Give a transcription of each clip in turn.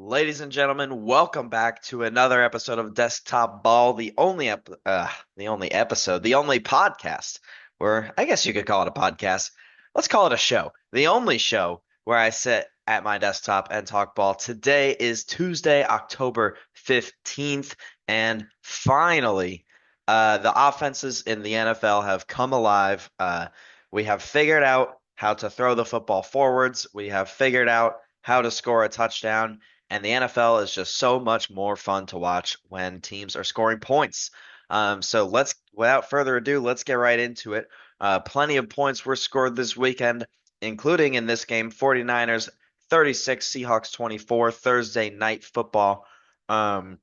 Ladies and gentlemen, welcome back to another episode of Desktop Ball, the only podcast, or I guess you could call it a podcast. Let's call it a show. The only show where I sit at my desktop and talk ball. Today is Tuesday, October 15th, and finally, the offenses in the NFL have come alive. We have figured out how to throw the football forwards. We have figured out how to score a touchdown. And the NFL is just so much more fun to watch when teams are scoring points. Without further ado, let's get right into it. Plenty of points were scored this weekend, including in this game, 49ers 36, Seahawks 24, Thursday night football. Um,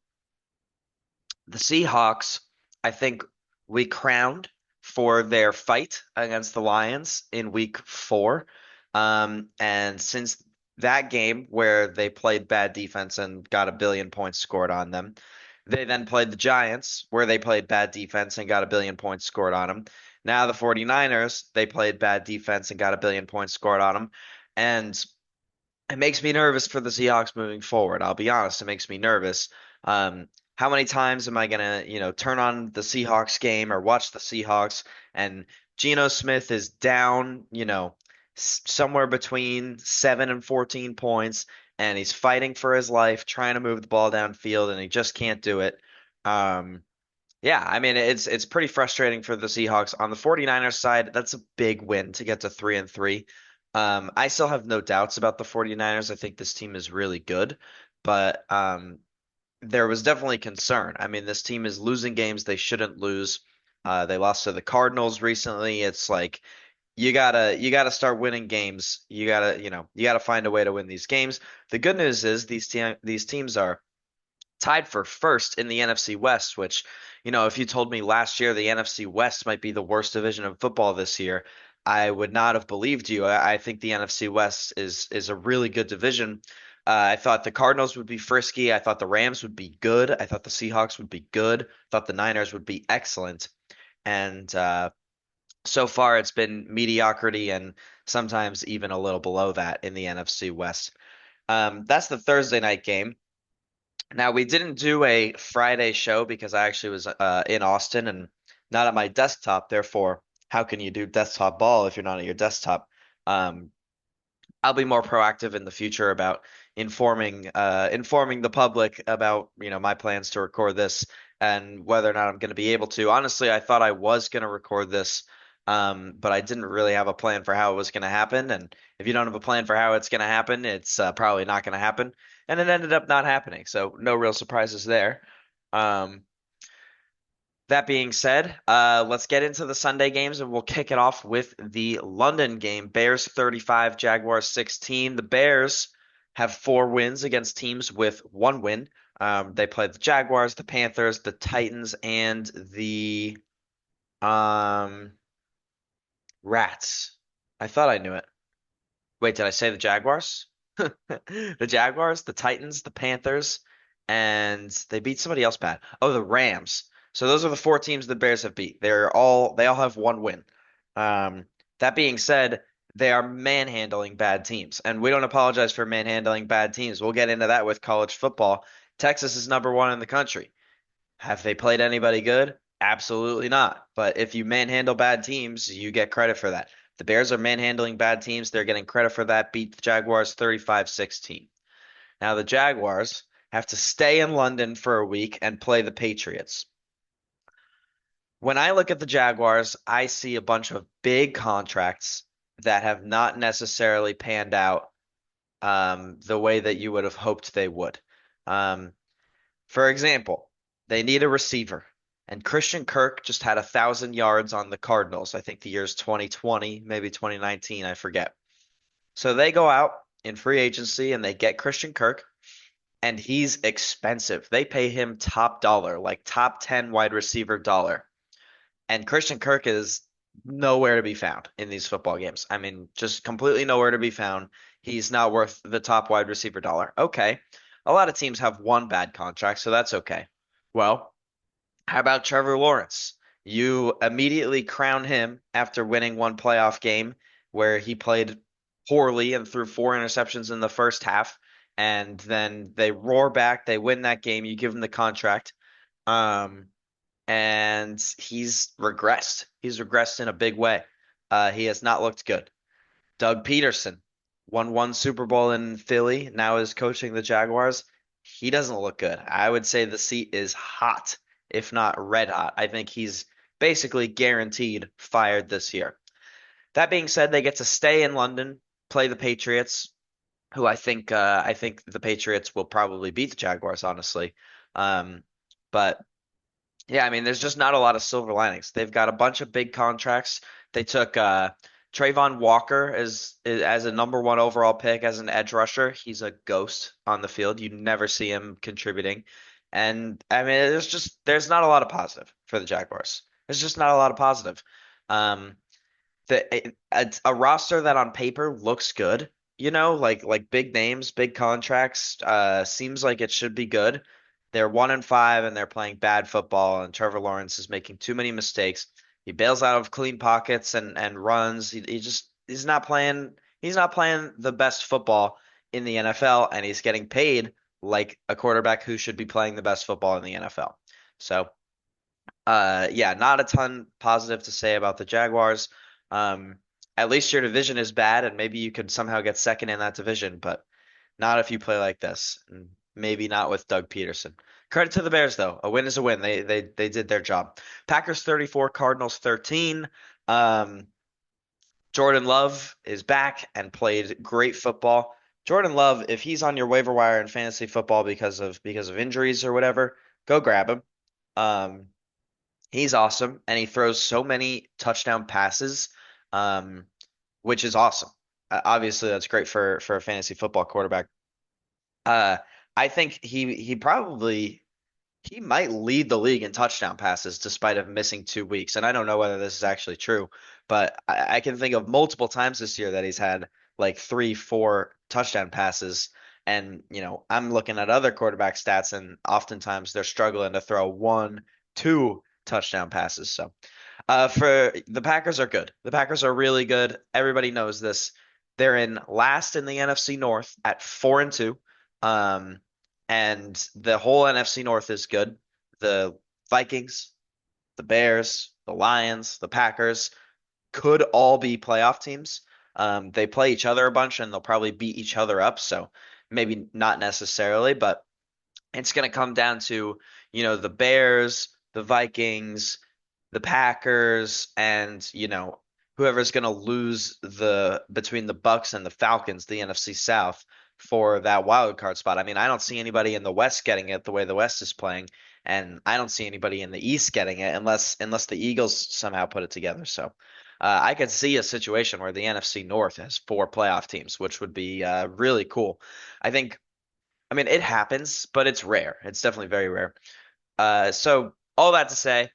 the Seahawks, I think we crowned for their fight against the Lions in week 4. And since that game where they played bad defense and got a billion points scored on them, they then played the Giants where they played bad defense and got a billion points scored on them. Now the 49ers, they played bad defense and got a billion points scored on them. And it makes me nervous for the Seahawks moving forward. I'll be honest, it makes me nervous. Um, how many times am I gonna, turn on the Seahawks game or watch the Seahawks and Geno Smith is down, somewhere between 7 and 14 points, and he's fighting for his life, trying to move the ball downfield, and he just can't do it. Um, yeah, I mean it's pretty frustrating for the Seahawks. On the 49ers side, that's a big win to get to 3-3. I still have no doubts about the 49ers. I think this team is really good, but there was definitely concern. I mean, this team is losing games they shouldn't lose. They lost to the Cardinals recently. It's like you gotta start winning games. You gotta find a way to win these games. The good news is these teams are tied for first in the NFC West, which, if you told me last year the NFC West might be the worst division of football this year, I would not have believed you. I think the NFC West is a really good division. I thought the Cardinals would be frisky. I thought the Rams would be good. I thought the Seahawks would be good. I thought the Niners would be excellent. And so far, it's been mediocrity and sometimes even a little below that in the NFC West. That's the Thursday night game. Now, we didn't do a Friday show because I actually was in Austin and not at my desktop. Therefore, how can you do desktop ball if you're not at your desktop? Um, I'll be more proactive in the future about informing the public about, my plans to record this and whether or not I'm going to be able to. Honestly, I thought I was going to record this, but I didn't really have a plan for how it was going to happen. And if you don't have a plan for how it's going to happen, it's probably not going to happen. And it ended up not happening. So no real surprises there. Um, that being said, let's get into the Sunday games and we'll kick it off with the London game. Bears 35, Jaguars 16. The Bears have 4 wins against teams with 1 win. They played the Jaguars, the Panthers, the Titans, and the um, Rats. I thought I knew it. Wait, did I say the Jaguars? The Jaguars, the Titans, the Panthers, and they beat somebody else bad. Oh, the Rams. So those are the 4 teams the Bears have beat. They all have 1 win. Um, that being said, they are manhandling bad teams, and we don't apologize for manhandling bad teams. We'll get into that with college football. Texas is number 1 in the country. Have they played anybody good? Absolutely not. But if you manhandle bad teams, you get credit for that. The Bears are manhandling bad teams. They're getting credit for that. Beat the Jaguars 35-16. Now the Jaguars have to stay in London for a week and play the Patriots. When I look at the Jaguars, I see a bunch of big contracts that have not necessarily panned out the way that you would have hoped they would. Um, for example, they need a receiver, and Christian Kirk just had 1,000 yards on the Cardinals. I think the year's 2020, maybe 2019, I forget. So they go out in free agency and they get Christian Kirk, and he's expensive. They pay him top dollar, like top 10 wide receiver dollar. And Christian Kirk is nowhere to be found in these football games. I mean, just completely nowhere to be found. He's not worth the top wide receiver dollar. Okay. A lot of teams have one bad contract, so that's okay. Well, how about Trevor Lawrence? You immediately crown him after winning one playoff game where he played poorly and threw 4 interceptions in the first half. and then they roar back, they win that game, you give him the contract. Um, and he's regressed. He's regressed in a big way. He has not looked good. Doug Peterson won one Super Bowl in Philly, now is coaching the Jaguars. He doesn't look good. I would say the seat is hot, if not red hot. I think he's basically guaranteed fired this year. That being said, they get to stay in London, play the Patriots, who I think the Patriots will probably beat the Jaguars, honestly. But yeah, I mean, there's just not a lot of silver linings. They've got a bunch of big contracts. They took Trayvon Walker as a number one overall pick as an edge rusher. He's a ghost on the field. You never see him contributing. And I mean, there's not a lot of positive for the Jaguars. There's just not a lot of positive. Um, a roster that on paper looks good, like big names, big contracts, seems like it should be good. They're 1-5 and they're playing bad football, and Trevor Lawrence is making too many mistakes. He bails out of clean pockets and runs. He's not playing the best football in the NFL, and he's getting paid like a quarterback who should be playing the best football in the NFL. So yeah, not a ton positive to say about the Jaguars. Um, at least your division is bad, and maybe you could somehow get second in that division, but not if you play like this, and maybe not with Doug Peterson. Credit to the Bears, though. A win is a win. They did their job. Packers 34, Cardinals 13. Um, Jordan Love is back and played great football. Jordan Love, if he's on your waiver wire in fantasy football because of injuries or whatever, go grab him. Um, He's awesome, and he throws so many touchdown passes, um, which is awesome. Obviously, that's great for a fantasy football quarterback. Uh, I think he might lead the league in touchdown passes despite of missing 2 weeks. And I don't know whether this is actually true, but I can think of multiple times this year that he's had like 3, 4 touchdown passes. And, I'm looking at other quarterback stats, and oftentimes they're struggling to throw 1, 2 touchdown passes. So, for the Packers are good. The Packers are really good. Everybody knows this. They're in last in the NFC North at 4-2. Um, and the whole NFC North is good. The Vikings, the Bears, the Lions, the Packers could all be playoff teams. They play each other a bunch and they'll probably beat each other up. So maybe not necessarily, but it's going to come down to, the Bears, the Vikings, the Packers, and, whoever's going to lose the between the Bucks and the Falcons, the NFC South, for that wild card spot. I mean, I don't see anybody in the West getting it the way the West is playing, and I don't see anybody in the East getting it unless the Eagles somehow put it together. So I could see a situation where the NFC North has 4 playoff teams, which would be really cool. I think I mean, it happens, but it's rare. It's definitely very rare. So all that to say,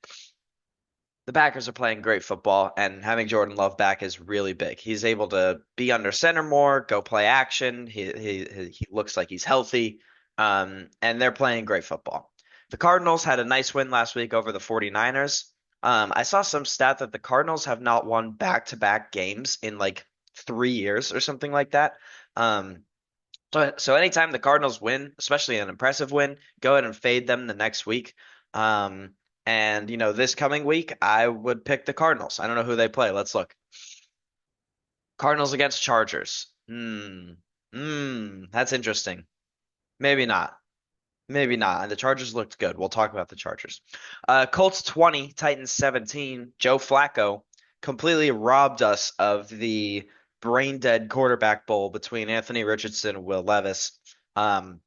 the Packers are playing great football, and having Jordan Love back is really big. He's able to be under center more, go play action. He looks like he's healthy, and they're playing great football. The Cardinals had a nice win last week over the 49ers. I saw some stat that the Cardinals have not won back-to-back games in like 3 years or something like that. Um, so anytime the Cardinals win, especially an impressive win, go ahead and fade them the next week. And this coming week, I would pick the Cardinals. I don't know who they play. Let's look. Cardinals against Chargers. That's interesting. Maybe not. Maybe not. The Chargers looked good. We'll talk about the Chargers. Colts 20, Titans 17. Joe Flacco completely robbed us of the brain dead quarterback bowl between Anthony Richardson and Will Levis. Um,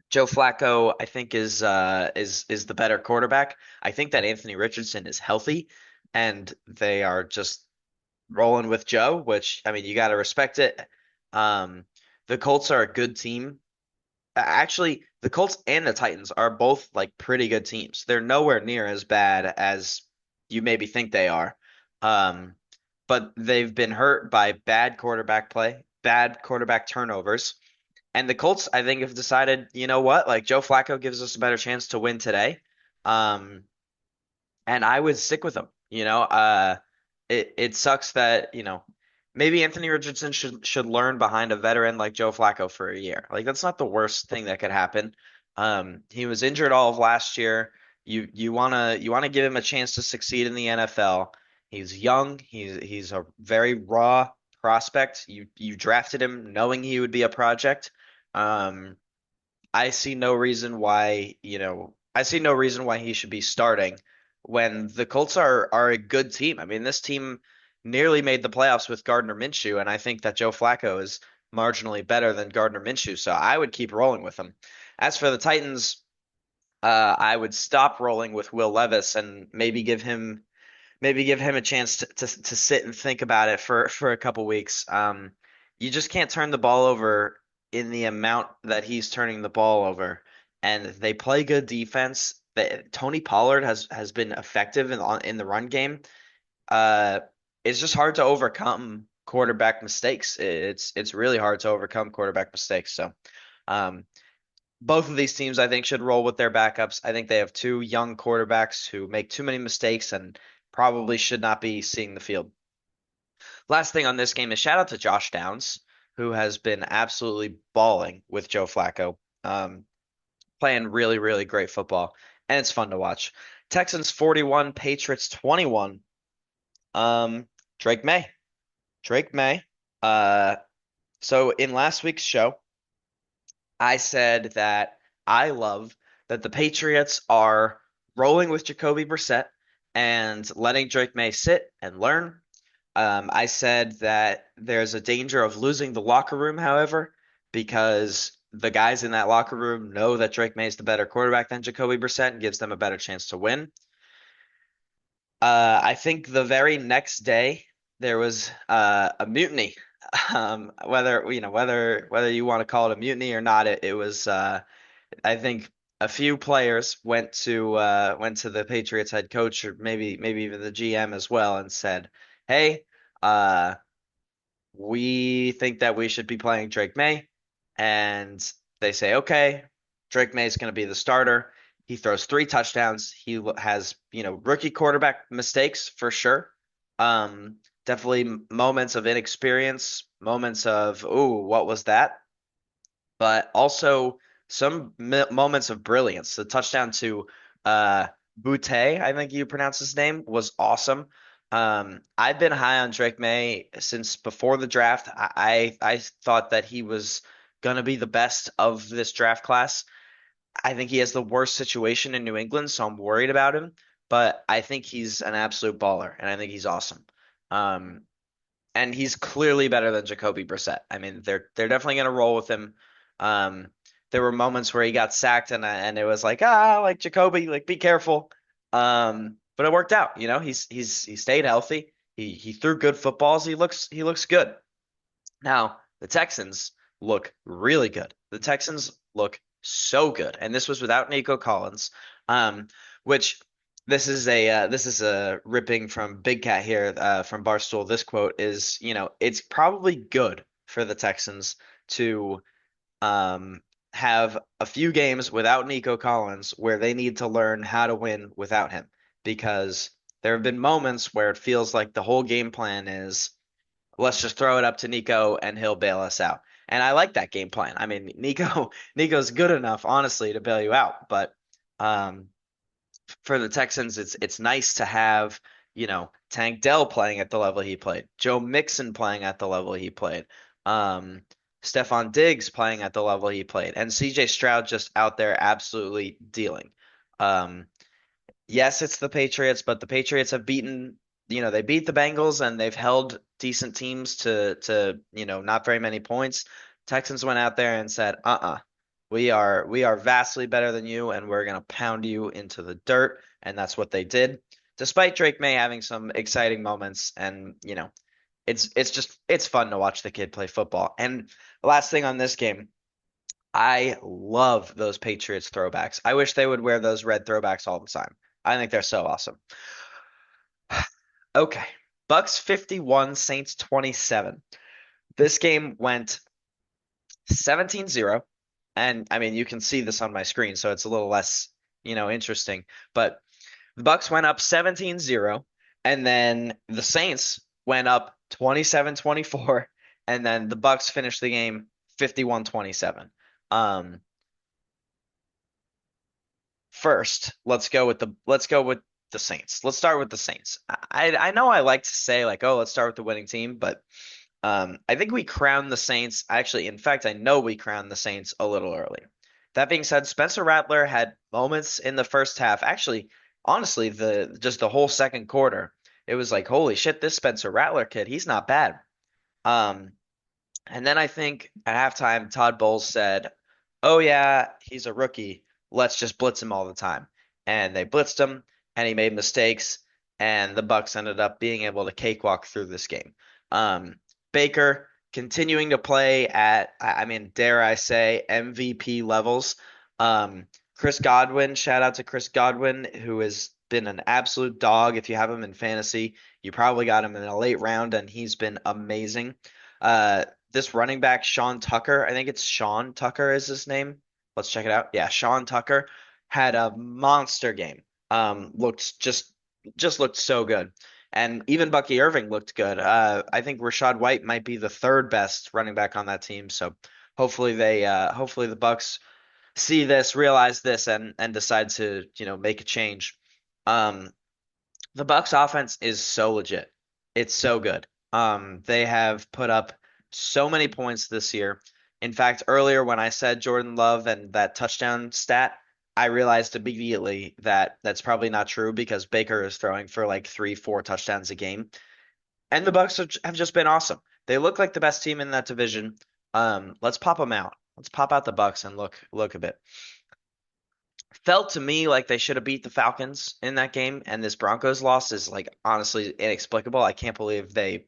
Joe Flacco, I think, is the better quarterback. I think that Anthony Richardson is healthy, and they are just rolling with Joe, which I mean you got to respect it. Um, the Colts are a good team. Actually, the Colts and the Titans are both like pretty good teams. They're nowhere near as bad as you maybe think they are. Um, but they've been hurt by bad quarterback play, bad quarterback turnovers. And the Colts, I think, have decided, you know what? Like Joe Flacco gives us a better chance to win today. Um, and I would stick with them. It sucks that, maybe Anthony Richardson should learn behind a veteran like Joe Flacco for a year. Like that's not the worst thing that could happen. He was injured all of last year. You wanna give him a chance to succeed in the NFL. He's young. He's a very raw prospect. You drafted him knowing he would be a project. Um, I see no reason why, I see no reason why he should be starting when the Colts are a good team. I mean, this team nearly made the playoffs with Gardner Minshew, and I think that Joe Flacco is marginally better than Gardner Minshew, so I would keep rolling with him. As for the Titans, I would stop rolling with Will Levis and maybe give him a chance to sit and think about it for a couple weeks. You just can't turn the ball over in the amount that he's turning the ball over, and they play good defense. Tony Pollard has been effective in the run game. Uh, it's just hard to overcome quarterback mistakes. It's really hard to overcome quarterback mistakes. So, um, both of these teams, I think, should roll with their backups. I think they have two young quarterbacks who make too many mistakes and probably should not be seeing the field. Last thing on this game is shout out to Josh Downs, who has been absolutely balling with Joe Flacco, playing really, really great football, and it's fun to watch. Texans 41, Patriots 21. Um, Drake May. Drake May. Uh, so in last week's show, I said that I love that the Patriots are rolling with Jacoby Brissett and letting Drake May sit and learn. I said that there's a danger of losing the locker room, however, because the guys in that locker room know that Drake May is the better quarterback than Jacoby Brissett and gives them a better chance to win. I think the very next day there was a mutiny. Whether you want to call it a mutiny or not, it was. I think a few players went to the Patriots head coach or maybe even the GM as well and said, "Hey, uh, we think that we should be playing Drake May." And they say, "Okay, Drake May is going to be the starter." He throws three touchdowns. He has, rookie quarterback mistakes for sure. Definitely moments of inexperience, moments of, "Ooh, what was that?" But also some moments of brilliance. The touchdown to uh, Boutte, I think you pronounce his name, was awesome. I've been high on Drake May since before the draft. I thought that he was gonna be the best of this draft class. I think he has the worst situation in New England, so I'm worried about him. But I think he's an absolute baller, and I think he's awesome. Um, and he's clearly better than Jacoby Brissett. I mean, they're definitely going to roll with him. Um, there were moments where he got sacked, and it was like, like Jacoby, like be careful. But it worked out. He stayed healthy. He threw good footballs. He looks good. Now the Texans look really good. The Texans look so good, and this was without Nico Collins, which this is a ripping from Big Cat here from Barstool. This quote is, it's probably good for the Texans to um, have a few games without Nico Collins where they need to learn how to win without him because there have been moments where it feels like the whole game plan is let's just throw it up to Nico and he'll bail us out. And I like that game plan. I mean, Nico's good enough, honestly, to bail you out, but um, for the Texans, it's nice to have, Tank Dell playing at the level he played, Joe Mixon playing at the level he played, um, Stephon Diggs playing at the level he played, and CJ Stroud just out there absolutely dealing. Um, yes, it's the Patriots, but the Patriots have they beat the Bengals and they've held decent teams to, not very many points. Texans went out there and said, we are vastly better than you and we're gonna pound you into the dirt, and that's what they did. Despite Drake May having some exciting moments and, it's fun to watch the kid play football. And last thing on this game, I love those Patriots throwbacks. I wish they would wear those red throwbacks all the time. I think they're so awesome. Okay. Bucks 51, Saints 27. This game went 17-0. And I mean, you can see this on my screen, so it's a little less, interesting. But the Bucks went up 17-0, and then the Saints went up 27-24, and then the Bucks finished the game 51-27. Um, First, let's go with the Saints. Let's start with the Saints. I know I like to say like, oh, let's start with the winning team, but I think we crowned the Saints. Actually, in fact, I know we crowned the Saints a little early. That being said, Spencer Rattler had moments in the first half. Actually, honestly, the just the whole second quarter, it was like, holy shit, this Spencer Rattler kid, he's not bad. Um, and then I think at halftime, Todd Bowles said, "Oh yeah, he's a rookie. Let's just blitz him all the time." And they blitzed him, and he made mistakes, and the Bucks ended up being able to cakewalk through this game. Baker continuing to play at, I mean, dare I say, MVP levels. Chris Godwin, shout out to Chris Godwin, who has been an absolute dog. If you have him in fantasy, you probably got him in a late round, and he's been amazing. This running back, Sean Tucker, I think it's Sean Tucker is his name. Let's check it out. Yeah, Sean Tucker had a monster game. Looked just looked so good. And even Bucky Irving looked good. I think Rashad White might be the third best running back on that team. So hopefully the Bucks see this, realize this, and decide to, make a change. Um, the Bucks offense is so legit. It's so good. They have put up so many points this year. In fact, earlier when I said Jordan Love and that touchdown stat, I realized immediately that that's probably not true because Baker is throwing for like three, four touchdowns a game. And the Bucks have just been awesome. They look like the best team in that division. Let's pop them out. Let's pop out the Bucks and look a bit. Felt to me like they should have beat the Falcons in that game, and this Broncos loss is like honestly inexplicable. I can't believe they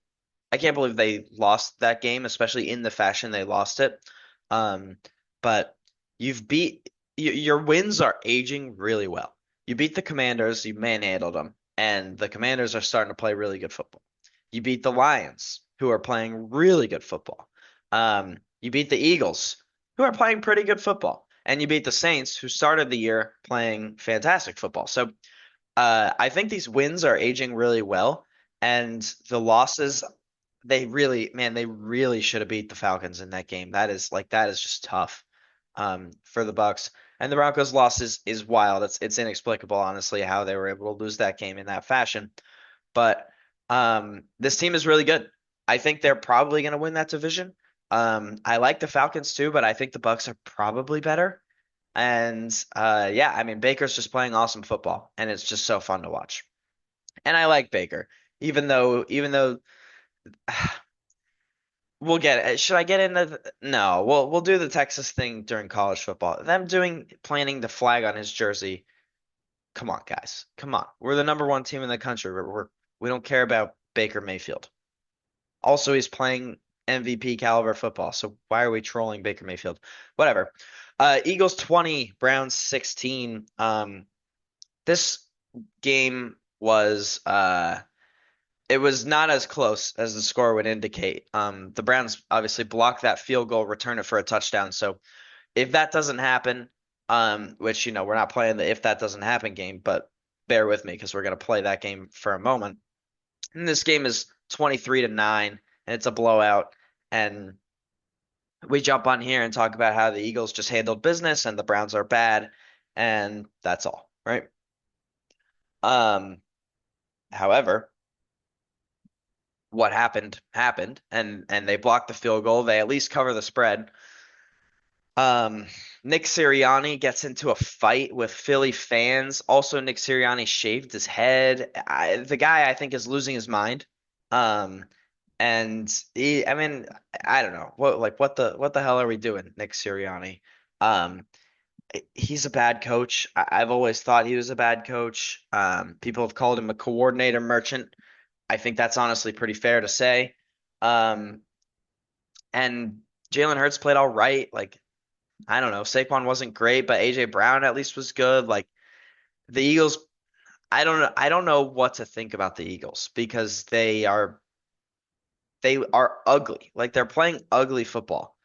lost that game, especially in the fashion they lost it. Um, but you've beat your wins are aging really well. You beat the Commanders, you manhandled them, and the Commanders are starting to play really good football. You beat the Lions, who are playing really good football. You beat the Eagles, who are playing pretty good football, and you beat the Saints, who started the year playing fantastic football. So I think these wins are aging really well, and the losses they really should have beat the Falcons in that game. That is just tough for the Bucks. And the Broncos loss is wild. It's inexplicable, honestly, how they were able to lose that game in that fashion. But this team is really good. I think they're probably going to win that division. I like the Falcons too, but I think the Bucks are probably better. And yeah, I mean Baker's just playing awesome football, and it's just so fun to watch. And I like Baker, even though we'll get it. Should I get into no, we'll do the Texas thing during college football. Them planting the flag on his jersey. Come on, guys. Come on. We're the number one team in the country. We don't care about Baker Mayfield. Also, he's playing MVP caliber football. So why are we trolling Baker Mayfield? Whatever. Eagles 20, Browns 16. This game was it was not as close as the score would indicate. The Browns obviously blocked that field goal, return it for a touchdown. So if that doesn't happen, which we're not playing the if that doesn't happen game, but bear with me because we're gonna play that game for a moment. And this game is 23-9, and it's a blowout. And we jump on here and talk about how the Eagles just handled business and the Browns are bad, and that's all, right? Um, However, what happened, and they blocked the field goal. They at least cover the spread. Um, Nick Sirianni gets into a fight with Philly fans. Also, Nick Sirianni shaved his head. The guy, I think, is losing his mind. Um, I mean, I don't know what the hell are we doing, Nick Sirianni? Um, he's a bad coach. I've always thought he was a bad coach. People have called him a coordinator merchant. I think that's honestly pretty fair to say. Um, and Jalen Hurts played all right. Like, I don't know. Saquon wasn't great, but AJ Brown at least was good. Like the Eagles, I don't know what to think about the Eagles because they are ugly. Like they're playing ugly football,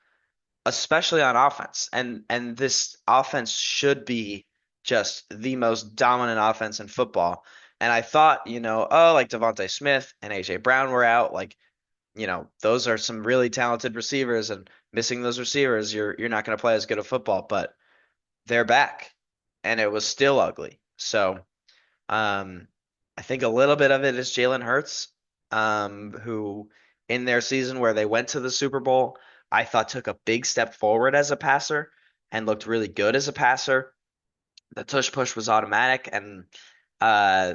especially on offense. And this offense should be just the most dominant offense in football. And I thought, oh, like Devontae Smith and AJ Brown were out. Like those are some really talented receivers, and missing those receivers, you're not going to play as good a football, but they're back, and it was still ugly. So, um, I think a little bit of it is Jalen Hurts, who in their season where they went to the Super Bowl, I thought took a big step forward as a passer and looked really good as a passer. The tush push was automatic, and uh,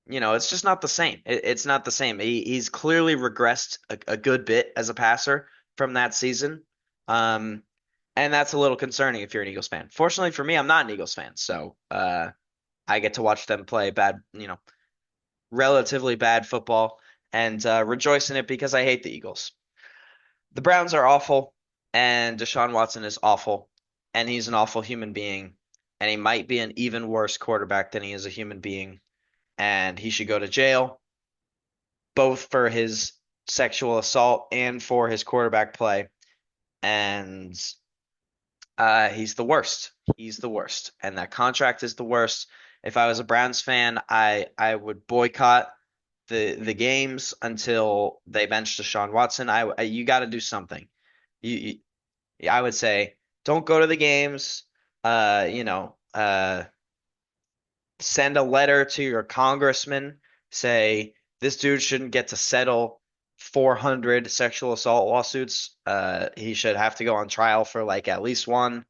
it's just not the same. It's not the same. He's clearly regressed a good bit as a passer from that season. Um, and that's a little concerning if you're an Eagles fan. Fortunately for me, I'm not an Eagles fan, so I get to watch them play relatively bad football and rejoice in it because I hate the Eagles. The Browns are awful, and Deshaun Watson is awful, and he's an awful human being, and he might be an even worse quarterback than he is a human being, and he should go to jail, both for his sexual assault and for his quarterback play. And he's the worst. He's the worst, and that contract is the worst. If I was a Browns fan, I would boycott the games until they bench Deshaun Watson. You got to do something. I would say don't go to the games. Send a letter to your congressman. Say this dude shouldn't get to settle 400 sexual assault lawsuits. He should have to go on trial for like at least one.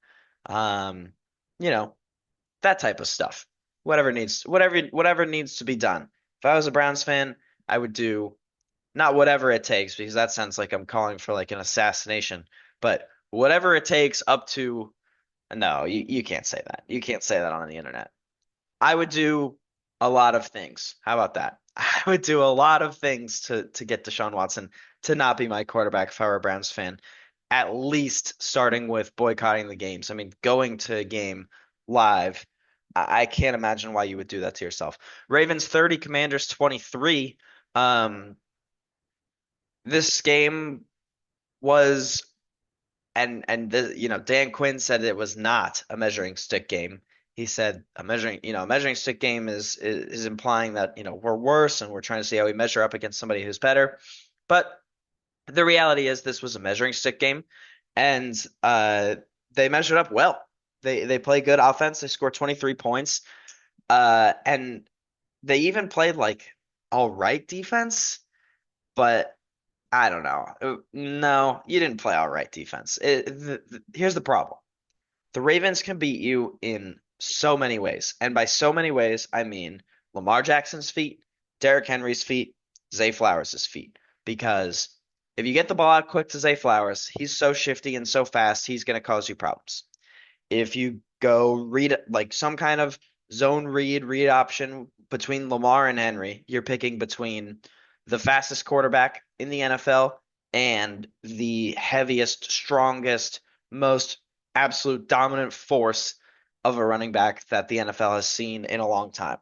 Um, you know, that type of stuff. Whatever needs to be done. If I was a Browns fan, I would do not whatever it takes because that sounds like I'm calling for like an assassination, but whatever it takes up to no, you can't say that. You can't say that on the internet. I would do a lot of things. How about that? I would do a lot of things to get Deshaun Watson to not be my quarterback if I were a Browns fan. At least starting with boycotting the games. I mean, going to a game live. I can't imagine why you would do that to yourself. Ravens 30, Commanders 23. Um, this game was Dan Quinn said it was not a measuring stick game. He said a measuring stick game is implying that, we're worse and we're trying to see how we measure up against somebody who's better. But the reality is this was a measuring stick game, and they measured up well. They play good offense. They scored 23 points. And they even played like all right defense, but I don't know. No, you didn't play all right defense. Here's the problem. The Ravens can beat you in so many ways. And by so many ways, I mean Lamar Jackson's feet, Derrick Henry's feet, Zay Flowers' feet. Because if you get the ball out quick to Zay Flowers, he's so shifty and so fast, he's going to cause you problems. If you go read like some kind of zone read option between Lamar and Henry, you're picking between the fastest quarterback in the NFL and the heaviest, strongest, most absolute dominant force of a running back that the NFL has seen in a long time.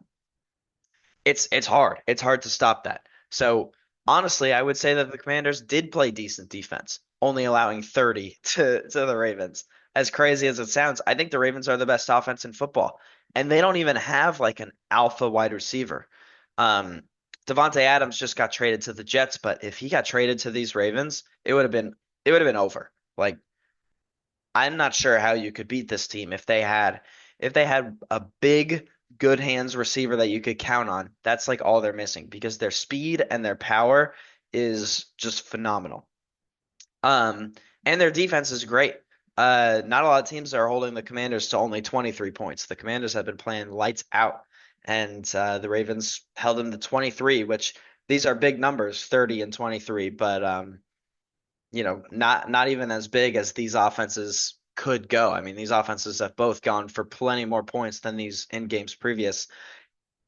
It's hard. It's hard to stop that. So honestly, I would say that the Commanders did play decent defense, only allowing 30 to the Ravens. As crazy as it sounds, I think the Ravens are the best offense in football, and they don't even have like an alpha wide receiver. Um, Devontae Adams just got traded to the Jets, but if he got traded to these Ravens, it would have been over. Like I'm not sure how you could beat this team if they had a big good hands receiver that you could count on. That's like all they're missing because their speed and their power is just phenomenal. Um, and their defense is great. Not a lot of teams are holding the Commanders to only 23 points. The Commanders have been playing lights out, and the Ravens held them to 23, which these are big numbers, 30 and 23, but not even as big as these offenses could go. I mean, these offenses have both gone for plenty more points than these in games previous,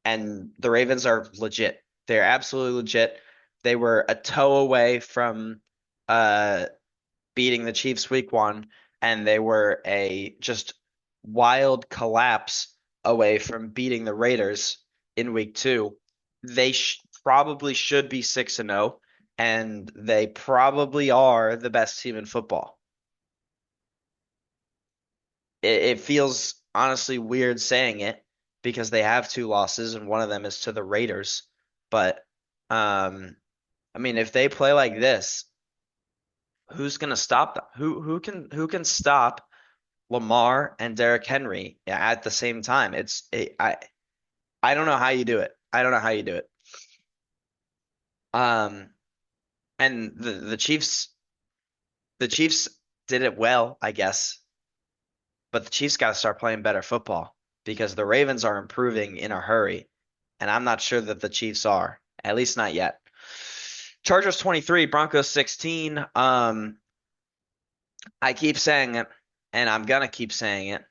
and the Ravens are legit. They're absolutely legit. They were a toe away from uh beating the Chiefs week 1, and they were a just wild collapse away from beating the Raiders in week 2. They probably should be 6-0, and they probably are the best team in football. It feels honestly weird saying it because they have 2 losses and one of them is to the Raiders, but um I mean, if they play like this, who's gonna stop them? Who can stop Lamar and Derrick Henry at the same time? I don't know how you do it. I don't know how you do it. Um, and the Chiefs did it well, I guess, but the Chiefs got to start playing better football because the Ravens are improving in a hurry, and I'm not sure that the Chiefs are, at least not yet. Chargers 23, Broncos 16. I keep saying it, and I'm gonna keep saying it.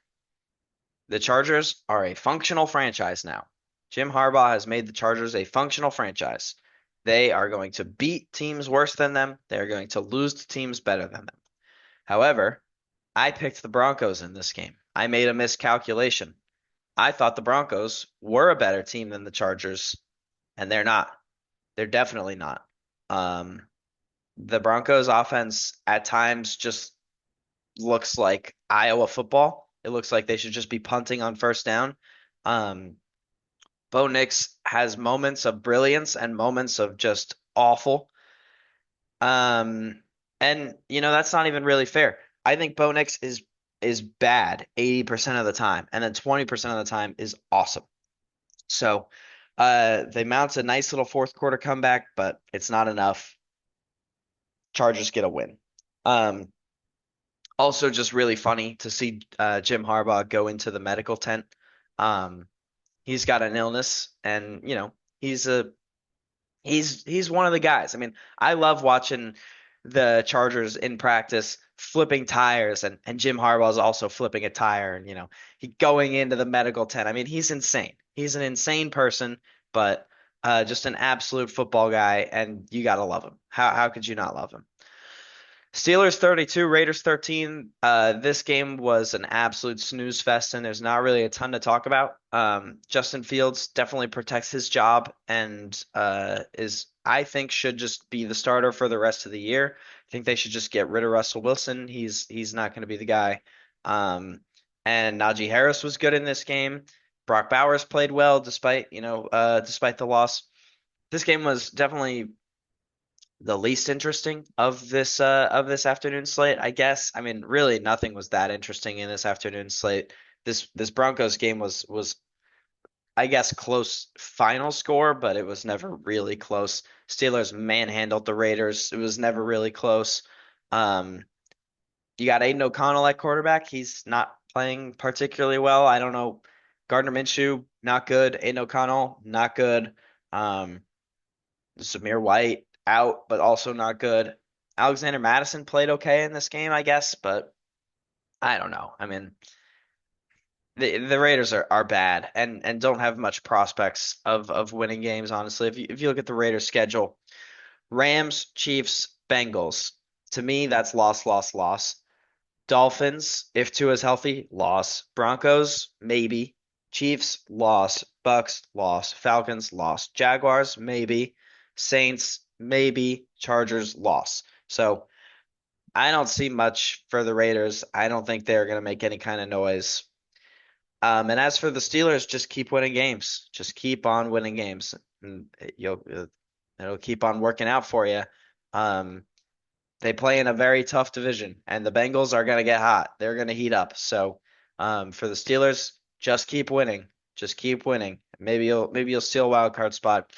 The Chargers are a functional franchise now. Jim Harbaugh has made the Chargers a functional franchise. They are going to beat teams worse than them. They are going to lose to teams better than them. However, I picked the Broncos in this game. I made a miscalculation. I thought the Broncos were a better team than the Chargers, and they're not. They're definitely not. Um, the Broncos offense at times just looks like Iowa football. It looks like they should just be punting on first down. Um, Bo Nix has moments of brilliance and moments of just awful. Um, and that's not even really fair. I think Bo Nix is bad 80% of the time, and then 20% of the time is awesome. So, they mount a nice little fourth quarter comeback, but it's not enough. Chargers get a win. Um, Also, just really funny to see Jim Harbaugh go into the medical tent. Um, he's got an illness, and he's a he's one of the guys. I mean, I love watching the Chargers in practice flipping tires, and Jim Harbaugh is also flipping a tire, and he going into the medical tent. I mean, he's insane. He's an insane person, but just an absolute football guy, and you gotta love him. How could you not love him? Steelers 32, Raiders 13. This game was an absolute snooze fest, and there's not really a ton to talk about. Justin Fields definitely protects his job and I think, should just be the starter for the rest of the year. I think they should just get rid of Russell Wilson. He's not going to be the guy. Um, and Najee Harris was good in this game. Brock Bowers played well despite the loss. This game was definitely the least interesting of this afternoon slate, I guess. I mean, really nothing was that interesting in this afternoon slate. This Broncos game was I guess close final score, but it was never really close. Steelers manhandled the Raiders. It was never really close. Um, you got Aiden O'Connell at quarterback. He's not playing particularly well. I don't know. Gardner Minshew, not good. Aiden O'Connell, not good. Um, Zamir White out, but also not good. Alexander Madison played okay in this game, I guess, but I don't know. I mean, the Raiders are bad and don't have much prospects of winning games, honestly. If you look at the Raiders schedule, Rams, Chiefs, Bengals. To me, that's loss, loss, loss. Dolphins, if Tua's healthy, loss. Broncos, maybe. Chiefs, loss. Bucks, loss. Falcons, loss. Jaguars, maybe. Saints, maybe. Chargers, loss. So I don't see much for the Raiders. I don't think they're going to make any kind of noise. And as for the Steelers, just keep winning games. Just keep on winning games, and it'll keep on working out for you. Um, they play in a very tough division, and the Bengals are going to get hot. They're going to heat up. So, for the Steelers, just keep winning. Just keep winning. Maybe you'll steal a wild card spot.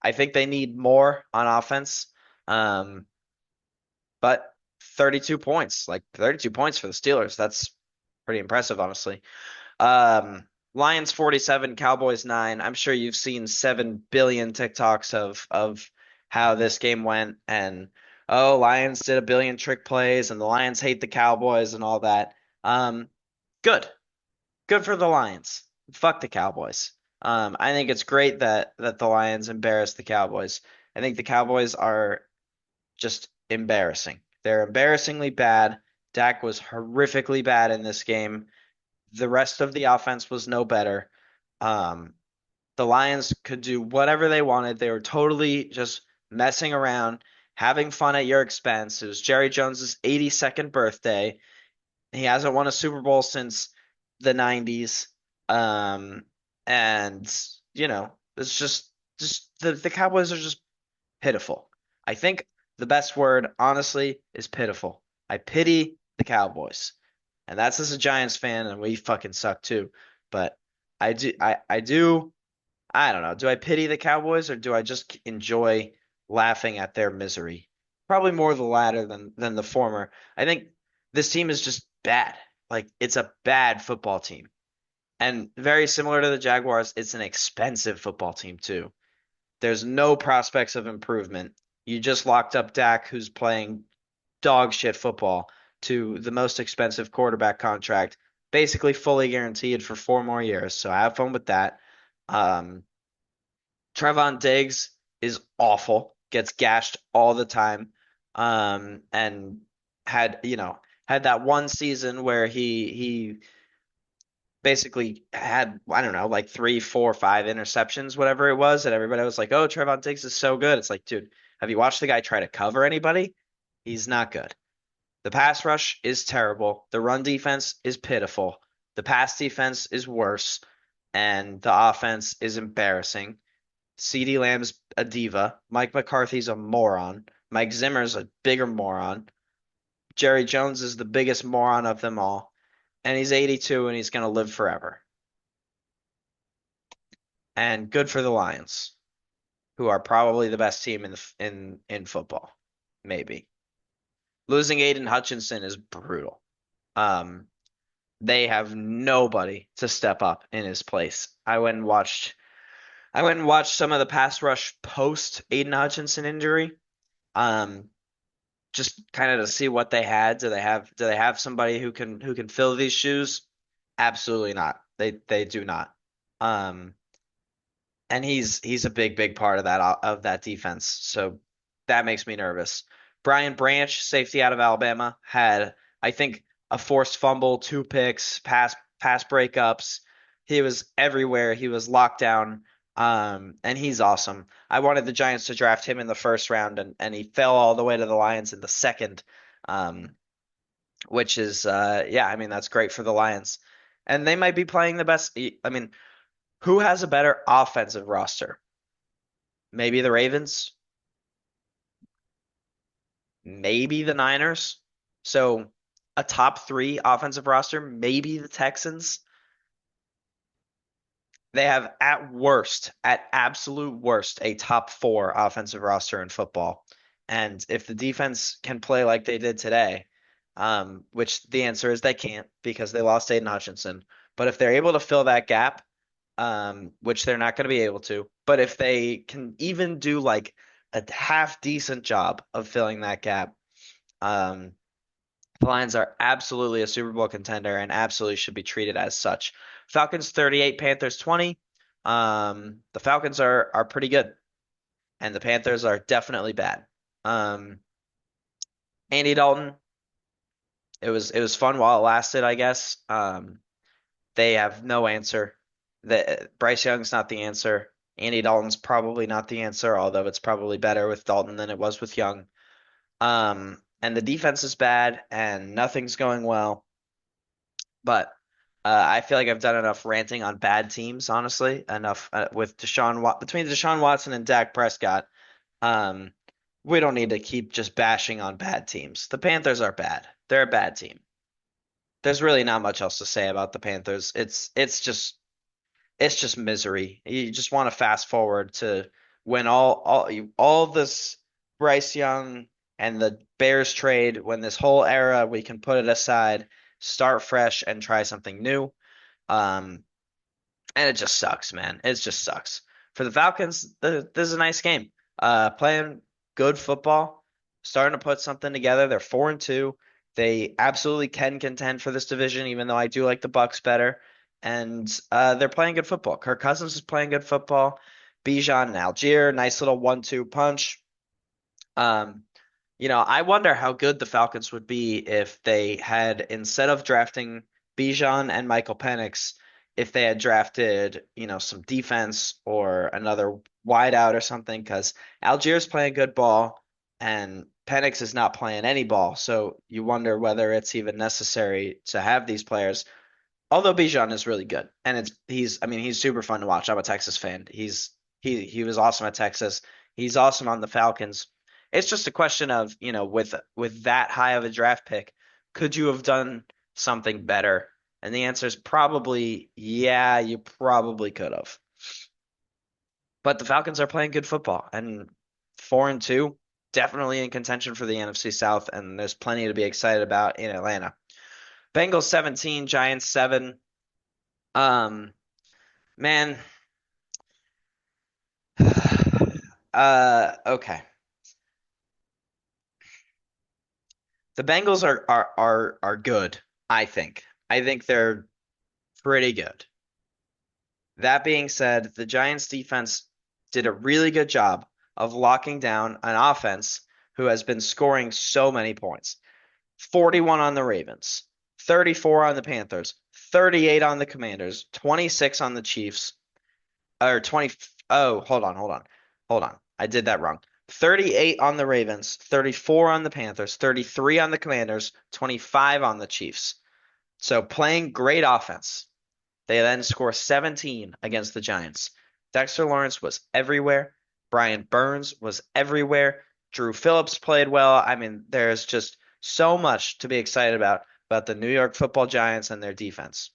I think they need more on offense. Um, but 32 points, like 32 points for the Steelers, that's pretty impressive, honestly. Um, Lions 47, Cowboys 9. I'm sure you've seen 7 billion TikToks of how this game went, and oh, Lions did a billion trick plays and the Lions hate the Cowboys and all that. Um, Good. Good for the Lions. Fuck the Cowboys. I think it's great that the Lions embarrassed the Cowboys. I think the Cowboys are just embarrassing. They're embarrassingly bad. Dak was horrifically bad in this game. The rest of the offense was no better. Um, the Lions could do whatever they wanted. They were totally just messing around, having fun at your expense. It was Jerry Jones's 82nd birthday. He hasn't won a Super Bowl since the 90s. Um, and it's just the Cowboys are just pitiful. I think the best word, honestly, is pitiful. I pity the Cowboys. And that's as a Giants fan, and we fucking suck too. But I don't know. Do I pity the Cowboys or do I just enjoy laughing at their misery? Probably more the latter than the former. I think this team is just bad. Like it's a bad football team. And very similar to the Jaguars, it's an expensive football team too. There's no prospects of improvement. You just locked up Dak, who's playing dog shit football, to the most expensive quarterback contract, basically fully guaranteed for 4 more years. So have fun with that. Um, Trevon Diggs is awful, gets gashed all the time, and had that one season where he basically had, I don't know, like three, four, five interceptions, whatever it was, and everybody was like, "Oh, Trevon Diggs is so good." It's like, dude, have you watched the guy try to cover anybody? He's not good. The pass rush is terrible. The run defense is pitiful. The pass defense is worse, and the offense is embarrassing. CeeDee Lamb's a diva. Mike McCarthy's a moron. Mike Zimmer's a bigger moron. Jerry Jones is the biggest moron of them all. And he's 82 and he's going to live forever. And good for the Lions, who are probably the best team in football. Maybe. Losing Aiden Hutchinson is brutal. Um, they have nobody to step up in his place. I went and watched some of the pass rush post Aiden Hutchinson injury. Um, just kind of to see what they had. Do they have somebody who can fill these shoes? Absolutely not. They do not. Um, and he's a big part of that defense. So that makes me nervous. Brian Branch, safety out of Alabama, had I think a forced fumble, two picks, pass breakups. He was everywhere. He was locked down. And he's awesome. I wanted the Giants to draft him in the first round, and he fell all the way to the Lions in the second, um, which is yeah, I mean that's great for the Lions, and they might be playing the best. I mean, who has a better offensive roster? Maybe the Ravens, maybe the Niners. So a top three offensive roster, maybe the Texans. They have at absolute worst, a top four offensive roster in football. And if the defense can play like they did today, which the answer is they can't because they lost Aiden Hutchinson. But if they're able to fill that gap, which they're not going to be able to, but if they can even do like a half decent job of filling that gap, um, the Lions are absolutely a Super Bowl contender and absolutely should be treated as such. Falcons 38, Panthers 20. The Falcons are pretty good, and the Panthers are definitely bad. Um, Andy Dalton, it was fun while it lasted, I guess. They have no answer. Bryce Young's not the answer. Andy Dalton's probably not the answer, although it's probably better with Dalton than it was with Young. And the defense is bad, and nothing's going well. But I feel like I've done enough ranting on bad teams, honestly. Enough with between Deshaun Watson and Dak Prescott. Um, we don't need to keep just bashing on bad teams. The Panthers are bad. They're a bad team. There's really not much else to say about the Panthers. It's just misery. You just want to fast forward to when all this Bryce Young and the Bears trade, when this whole era we can put it aside, start fresh and try something new. Um, and it just sucks, man. It just sucks. For the Falcons, this is a nice game. Playing good football, starting to put something together. They're 4-2. They absolutely can contend for this division, even though I do like the Bucks better. And they're playing good football. Kirk Cousins is playing good football. Bijan and Algier, nice little 1-2 punch. Um, I wonder how good the Falcons would be if they had, instead of drafting Bijan and Michael Penix, if they had drafted, some defense or another wideout or something, because Algiers playing good ball and Penix is not playing any ball. So you wonder whether it's even necessary to have these players. Although Bijan is really good, and I mean, he's super fun to watch. I'm a Texas fan. He was awesome at Texas. He's awesome on the Falcons. It's just a question of, with that high of a draft pick, could you have done something better? And the answer is probably, yeah, you probably could have. But the Falcons are playing good football, and 4-2, definitely in contention for the NFC South, and there's plenty to be excited about in Atlanta. Bengals 17, Giants 7. Um, man, okay. The Bengals are good, I think. I think they're pretty good. That being said, the Giants defense did a really good job of locking down an offense who has been scoring so many points. 41 on the Ravens, 34 on the Panthers, 38 on the Commanders, 26 on the Chiefs, or 20. Oh, hold on. I did that wrong. 38 on the Ravens, 34 on the Panthers, 33 on the Commanders, 25 on the Chiefs. So playing great offense. They then score 17 against the Giants. Dexter Lawrence was everywhere. Brian Burns was everywhere. Drew Phillips played well. I mean, there's just so much to be excited about the New York Football Giants and their defense.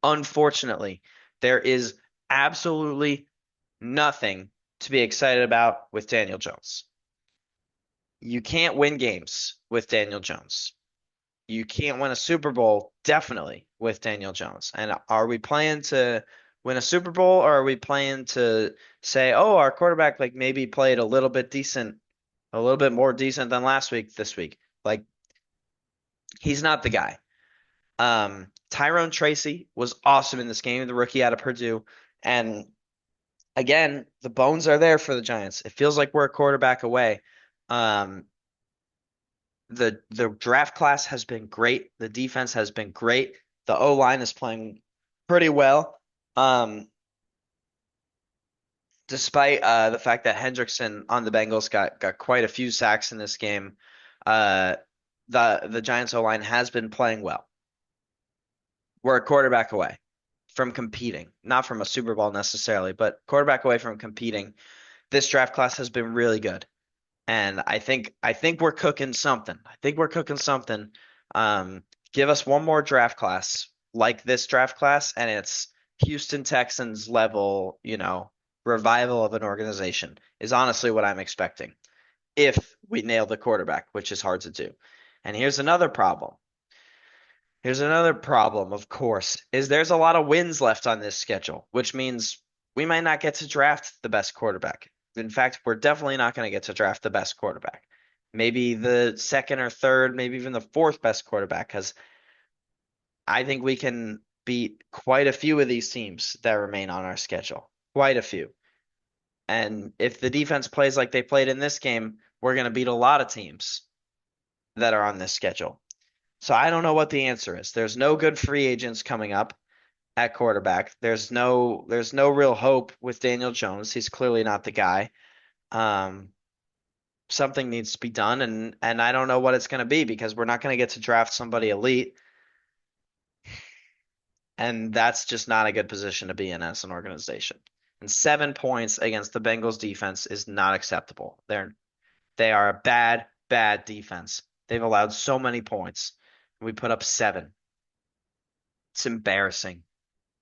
Unfortunately, there is absolutely nothing to be excited about with Daniel Jones. You can't win games with Daniel Jones. You can't win a Super Bowl, definitely, with Daniel Jones. And are we playing to win a Super Bowl, or are we playing to say, oh, our quarterback like maybe played a little bit decent, a little bit more decent than last week, this week? Like, he's not the guy. Tyrone Tracy was awesome in this game, the rookie out of Purdue. And again, the bones are there for the Giants. It feels like we're a quarterback away. Um, the draft class has been great. The defense has been great. The O line is playing pretty well. Um, Despite the fact that Hendrickson on the Bengals got quite a few sacks in this game, uh, the Giants O line has been playing well. We're a quarterback away from competing, not from a Super Bowl necessarily, but quarterback away from competing. This draft class has been really good. And I think we're cooking something. I think we're cooking something. Um, Give us one more draft class like this draft class, and it's Houston Texans level, revival of an organization is honestly what I'm expecting if we nail the quarterback, which is hard to do. And here's another problem. Here's another problem, of course, is there's a lot of wins left on this schedule, which means we might not get to draft the best quarterback. In fact, we're definitely not going to get to draft the best quarterback. Maybe the second or third, maybe even the fourth best quarterback, because I think we can beat quite a few of these teams that remain on our schedule. Quite a few. And if the defense plays like they played in this game, we're going to beat a lot of teams that are on this schedule. So I don't know what the answer is. There's no good free agents coming up at quarterback. There's no real hope with Daniel Jones. He's clearly not the guy. Um, Something needs to be done, and I don't know what it's going to be because we're not going to get to draft somebody elite, and that's just not a good position to be in as an organization. And 7 points against the Bengals defense is not acceptable. They are a bad, bad defense. They've allowed so many points. We put up 7. It's embarrassing.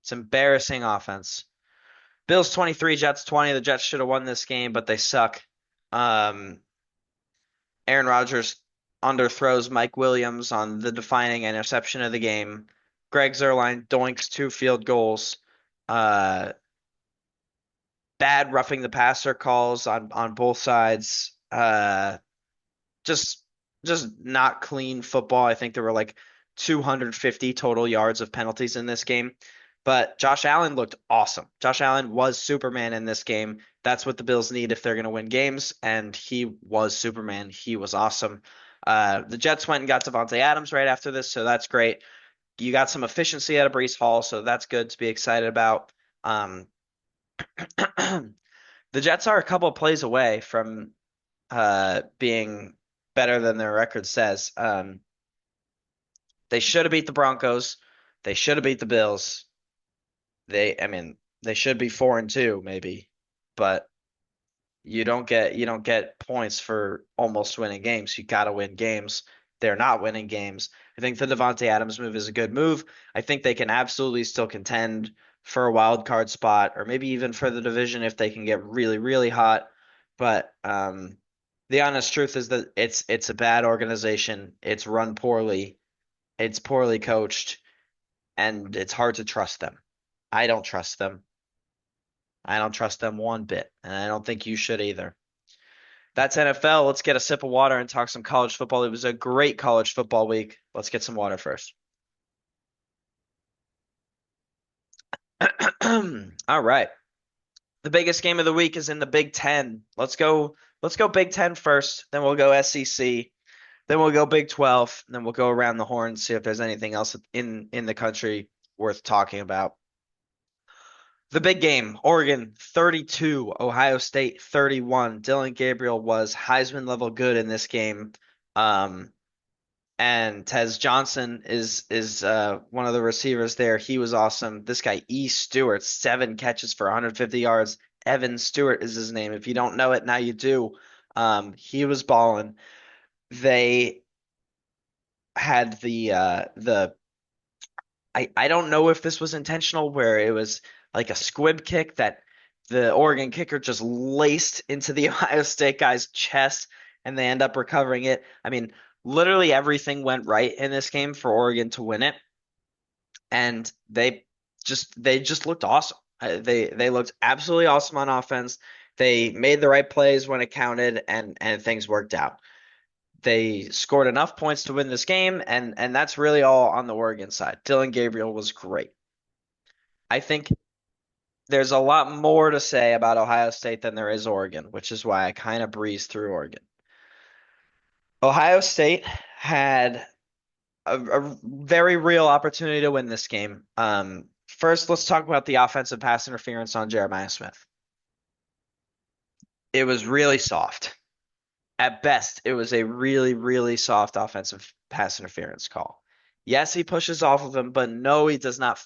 It's embarrassing offense. Bills 23, Jets 20. The Jets should have won this game, but they suck. Um, Aaron Rodgers underthrows Mike Williams on the defining interception of the game. Greg Zuerlein doinks 2 field goals. Uh, Bad roughing the passer calls on both sides. Just just not clean football. I think there were like 250 total yards of penalties in this game. But Josh Allen looked awesome. Josh Allen was Superman in this game. That's what the Bills need if they're going to win games, and he was Superman. He was awesome. The Jets went and got Devontae Adams right after this, so that's great. You got some efficiency out of Breece Hall, so that's good to be excited about. Um, the Jets are a couple of plays away from being better than their record says. They should have beat the Broncos. They should have beat the Bills. I mean, they should be 4-2 maybe, but You don't get points for almost winning games. You got to win games. They're not winning games. I think the Devontae Adams move is a good move. I think they can absolutely still contend for a wild card spot or maybe even for the division if they can get really, really hot. But the honest truth is that it's a bad organization. It's run poorly. It's poorly coached, and it's hard to trust them. I don't trust them. I don't trust them one bit, and I don't think you should either. That's NFL. Let's get a sip of water and talk some college football. It was a great college football week. Let's get some water first. All right. The biggest game of the week is in the Big Ten. Let's go Big Ten first, then we'll go SEC, then we'll go Big 12, then we'll go around the horn, see if there's anything else in the country worth talking about. The big game, Oregon 32, Ohio State 31. Dylan Gabriel was Heisman level good in this game. Um, and Tez Johnson is one of the receivers there. He was awesome. This guy E. Stewart, 7 catches for 150 yards. Evan Stewart is his name. If you don't know it, now you do. He was balling. They had the I don't know if this was intentional, where it was like a squib kick that the Oregon kicker just laced into the Ohio State guy's chest, and they end up recovering it. I mean, literally everything went right in this game for Oregon to win it, and they just looked awesome. They looked absolutely awesome on offense. They made the right plays when it counted, and things worked out. They scored enough points to win this game, and that's really all on the Oregon side. Dylan Gabriel was great. I think there's a lot more to say about Ohio State than there is Oregon, which is why I kind of breezed through Oregon. Ohio State had a very real opportunity to win this game. First, let's talk about the offensive pass interference on Jeremiah Smith. It was really soft. At best, it was a really, really soft offensive pass interference call. Yes, he pushes off of him, but no, he does not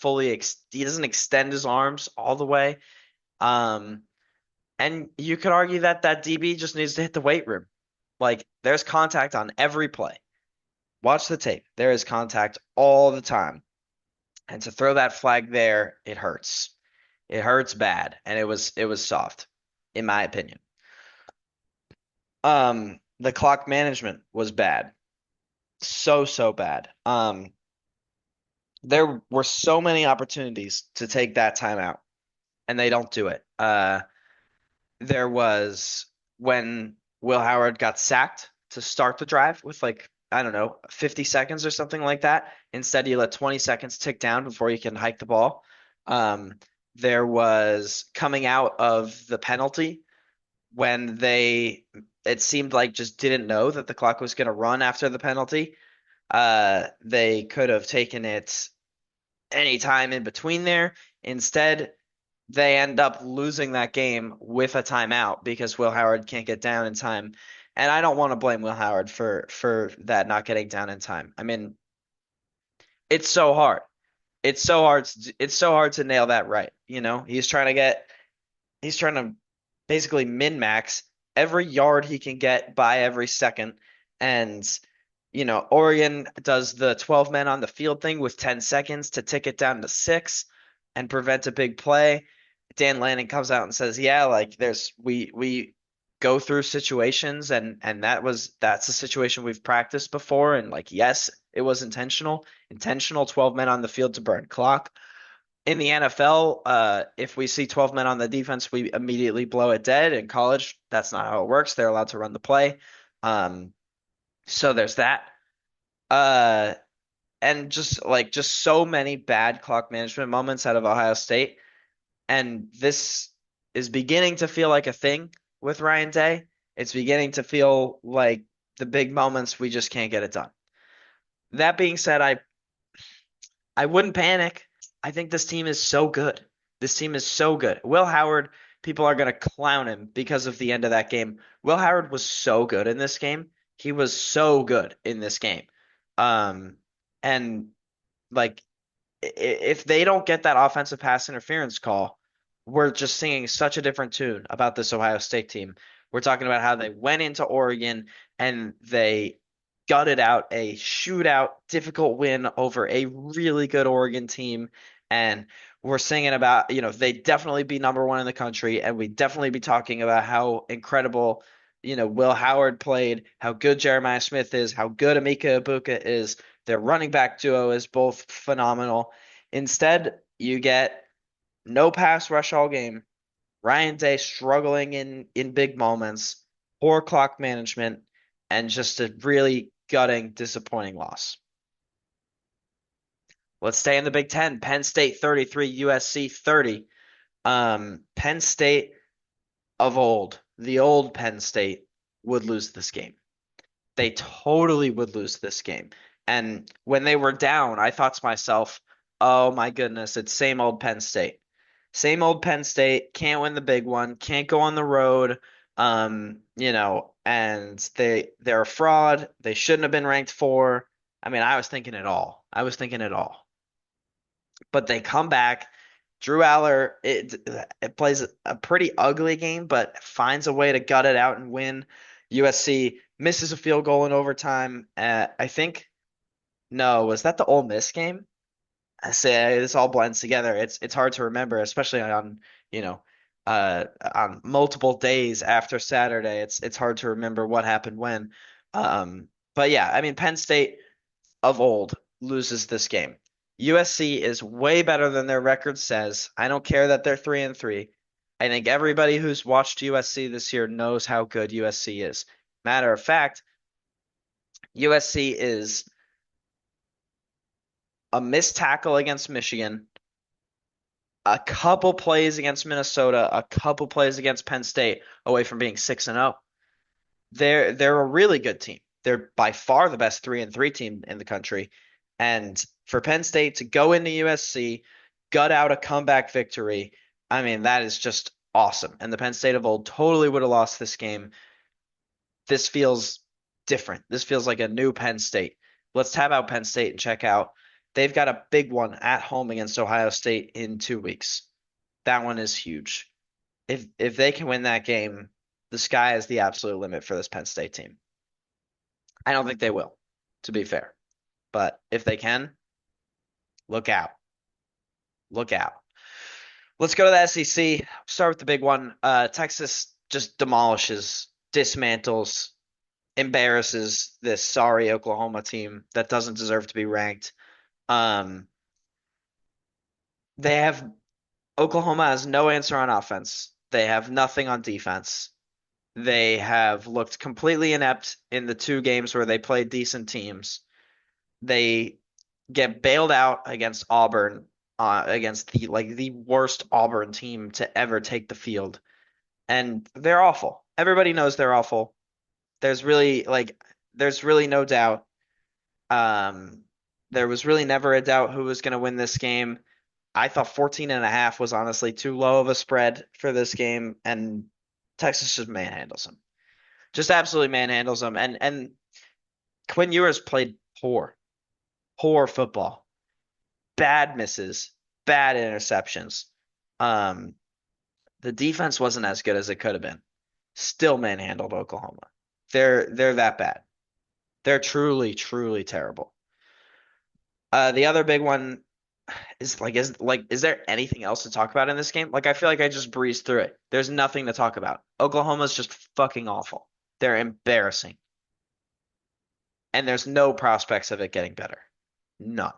he doesn't extend his arms all the way. Um, and you could argue that that DB just needs to hit the weight room. Like, there's contact on every play. Watch the tape. There is contact all the time. And to throw that flag there, it hurts. It hurts bad, and it was soft, in my opinion. The clock management was bad. So bad. There were so many opportunities to take that timeout, and they don't do it. There was when Will Howard got sacked to start the drive with like, I don't know, 50 seconds or something like that. Instead, you let 20 seconds tick down before you can hike the ball. Um, there was coming out of the penalty when it seemed like just didn't know that the clock was going to run after the penalty. They could have taken it any time in between there. Instead, they end up losing that game with a timeout because Will Howard can't get down in time. And I don't want to blame Will Howard for that not getting down in time. I mean, it's so hard. It's so hard to nail that right. He's trying to basically min-max every yard he can get by every second. And, Oregon does the 12 men on the field thing with 10 seconds to tick it down to 6 and prevent a big play. Dan Lanning comes out and says, "Yeah, like we go through situations, and that's a situation we've practiced before, and like yes, it was intentional 12 men on the field to burn clock." In the NFL, if we see 12 men on the defense, we immediately blow it dead. In college, that's not how it works. They're allowed to run the play. Um, so there's that. Uh, and just so many bad clock management moments out of Ohio State. And this is beginning to feel like a thing with Ryan Day. It's beginning to feel like the big moments we just can't get it done. That being said, I wouldn't panic. I think this team is so good. This team is so good. Will Howard, people are going to clown him because of the end of that game. Will Howard was so good in this game. He was so good in this game. Um, and like if they don't get that offensive pass interference call, we're just singing such a different tune about this Ohio State team. We're talking about how they went into Oregon and they gutted out a shootout, difficult win over a really good Oregon team. And we're singing about, they definitely be number one in the country. And we definitely be talking about how incredible, Will Howard played, how good Jeremiah Smith is, how good Emeka Ibuka is. Their running back duo is both phenomenal. Instead, you get no pass rush all game. Ryan Day struggling in big moments, poor clock management, and just a really gutting, disappointing loss. Let's stay in the Big Ten. Penn State 33, USC 30. Penn State of old, the old Penn State, would lose this game. They totally would lose this game. And when they were down, I thought to myself, oh my goodness, it's same old Penn State. Same old Penn State, can't win the big one, can't go on the road. And they're a fraud. They shouldn't have been ranked four. I mean, I was thinking it all. I was thinking it all. But they come back. Drew Aller, it plays a pretty ugly game, but finds a way to gut it out and win. USC misses a field goal in overtime. I think, no, was that the Ole Miss game? I say this all blends together. It's hard to remember, especially you know on multiple days after Saturday. It's hard to remember what happened when. But yeah, I mean Penn State of old loses this game. USC is way better than their record says. I don't care that they're 3-3. I think everybody who's watched USC this year knows how good USC is. Matter of fact, USC is a missed tackle against Michigan, a couple plays against Minnesota, a couple plays against Penn State away from being 6-0. They're a really good team. They're by far the best 3-3 team in the country. And for Penn State to go into USC, gut out a comeback victory, I mean, that is just awesome. And the Penn State of old totally would have lost this game. This feels different. This feels like a new Penn State. Let's tab out Penn State and check out. They've got a big one at home against Ohio State in 2 weeks. That one is huge. If they can win that game, the sky is the absolute limit for this Penn State team. I don't think they will, to be fair. But if they can, look out. Look out. Let's go to the SEC. Start with the big one. Texas just demolishes, dismantles, embarrasses this sorry Oklahoma team that doesn't deserve to be ranked. Um, they have Oklahoma has no answer on offense. They have nothing on defense. They have looked completely inept in the two games where they played decent teams. They get bailed out against Auburn, against the worst Auburn team to ever take the field, and they're awful. Everybody knows they're awful. There's really there's really no doubt. Um, there was really never a doubt who was going to win this game. I thought 14.5 was honestly too low of a spread for this game, and Texas just manhandles them. Just absolutely manhandles them. And Quinn Ewers played poor football, bad misses, bad interceptions. Um, the defense wasn't as good as it could have been. Still manhandled Oklahoma. They're that bad. They're truly, truly terrible. The other big one is there anything else to talk about in this game? Like I feel like I just breezed through it. There's nothing to talk about. Oklahoma's just fucking awful. They're embarrassing. And there's no prospects of it getting better. None.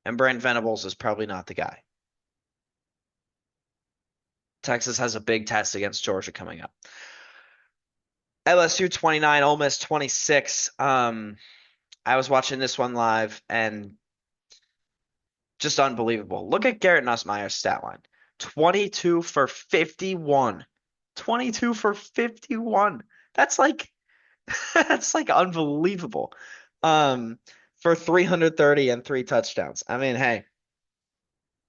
And Brent Venables is probably not the guy. Texas has a big test against Georgia coming up. LSU 29, Ole Miss 26. I was watching this one live and just unbelievable. Look at Garrett Nussmeier's stat line. 22 for 51. 22 for 51. That's like that's like unbelievable. For 330 and three touchdowns. I mean, hey,